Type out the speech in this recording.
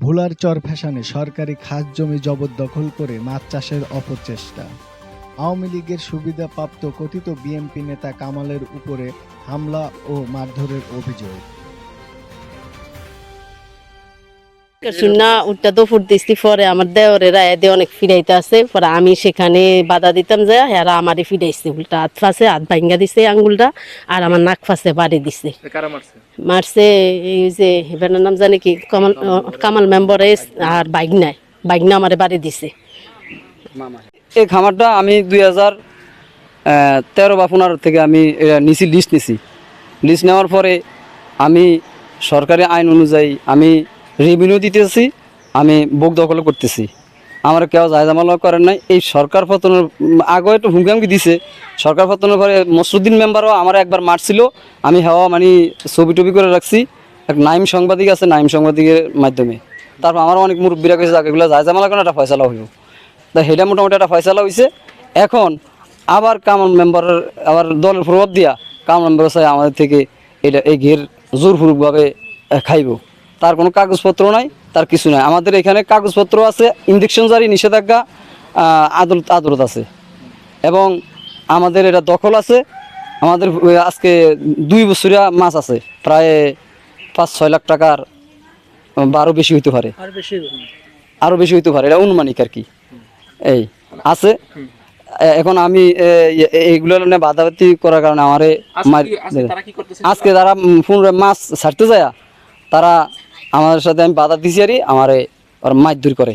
ভোলার চরফ্যাশনে সরকারি খাস জমি জবরদখল করে মাছ চাষের অপচেষ্টা। আওয়ামী লীগের সুবিধাপ্রাপ্ত কথিত বিএনপি নেতা কামালের উপরে হামলা ও মারধরের অভিযোগ। শুননা উঠটা তো ফুটতেছি, পরে আমার দেওরেরা এদে অনেক ফিরাইতে আছে, পরে আমি সেখানে বাধা দিতাম যে এরা আমারই ফিরাইছে, উল্টা হাত ফাঁসে হাত ভাঙ্গা দিছে আঙ্গুলটা, আর আমার নাক ফাঁসে বাড়ি দিছে। মারছে এই যে এবার নাম জানে কি কামাল মেম্বার আর বাইগনা আমারে বাড়ি দিছে। এই খামারটা আমি 2013 বা 15 থেকে আমি নিছি, লিস্ট নেওয়ার পরে আমি সরকারি আইন অনুযায়ী আমি রেভিনিউ দিতেছি, আমি বুক দখল করতেছি, আমার কেউ জায়জামালা করেন নাই। এই সরকার পতনের আগে একটু হুমকি দিছে, সরকার পতনের পরে মসরুদ্দিন মেম্বারও আমার একবার মারছিল, আমি হেওয়া মানে ছবি টবি করে রাখছি, এক নাইম সাংবাদিক আছে, নাইম সাংবাদিকের মাধ্যমে। তারপর আমার অনেক মুরব্বীরা কাছে এগুলো জায়জামালা করে একটা ফয়সালা হইব, তা সেটা মোটামুটি একটা ফয়সালা হয়েছে। এখন আবার কামাল মেম্বারের আবার দলের প্রভাব দিয়া কামাল মেম্বার চাই আমাদের থেকে এটা এই ঘের জোরপূর্বকভাবে খাইব। তার কোনো কাগজপত্র নাই, তার কিছু নাই। আমাদের এখানে কাগজপত্র আছে, ইনজেকশন জারি, নিষেধাজ্ঞা, আদালত আছে, এবং আমাদের এটা দখল আছে। আমাদের আজকে 2 বছরিয়া মাছ আছে, প্রায় 5-6 লাখ টাকার, বা আরও বেশি হইতে পারে, আরও বেশি হইতে পারে, এটা অনুমানিক আর কি। এই আছে। এখন আমি এইগুলো বাধাবাধি করার কারণে আমারে আজকে তারা পুনরায় মাছ ছাড়তে যায়, তারা আমাদের সাথে আমি বাধা দিছি আর আমারে মারধর করে।